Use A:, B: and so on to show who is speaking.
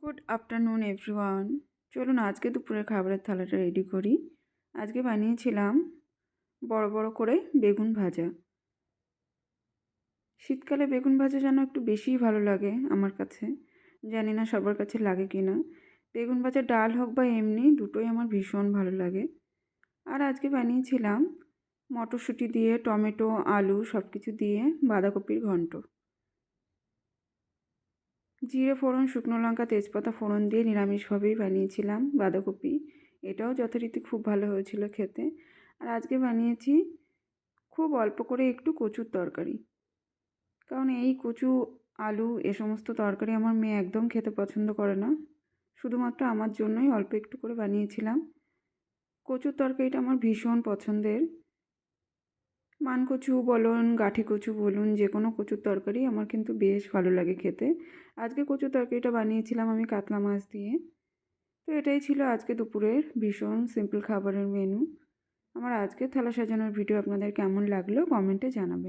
A: Good afternoon everyone. চলুন আজকে দুপুরের খাবারের থালাটা রেডি করি। আজকে বানিয়েছিলাম বড় বড় করে বেগুন ভাজা। শীতকালে বেগুন ভাজা যেন একটু বেশিই ভালো লাগে আমার কাছে, জানি না সবার কাছে লাগে কি না। বেগুন ভাজা ডাল হোক বা এমনি, দুটোই আমার ভীষণ ভালো লাগে। আর আজকে বানিয়েছিলাম মটরশুঁটি দিয়ে, টমেটো, আলু সব কিছু দিয়ে বাঁধাকপির ঘন্ট। জিরে ফোড়ন, শুকনো লঙ্কা, তেজপাতা ফোড়ন দিয়ে নিরামিষভাবেই বানিয়েছিলাম বাঁধাকপি। এটাও যথারীতি খুব ভালো হয়েছিল খেতে। আর আজকে বানিয়েছি খুব অল্প করে একটু কচুর তরকারি, কারণ এই কচু, আলু এ সমস্ত তরকারি আমার মেয়ে একদম খেতে পছন্দ করে না। শুধুমাত্র আমার জন্যই অল্প একটু করে বানিয়েছিলাম। কচুর তরকারিটা আমার ভীষণ পছন্দের। মানকচু বলুন, গাঁঠি কচু বলুন, যে কোনো কচুর তরকারি আমার কিন্তু বেশ ভালো লাগে খেতে। আজকে কচুর তরকারিটা বানিয়েছিলাম আমি কাতলা মাছ দিয়ে। তো এটাই ছিল আজকে দুপুরের ভীষণ সিম্পল খাবারের মেনু। আমার আজকে থালা সাজানোর ভিডিও আপনাদের কেমন লাগলো কমেন্টে জানাবেন।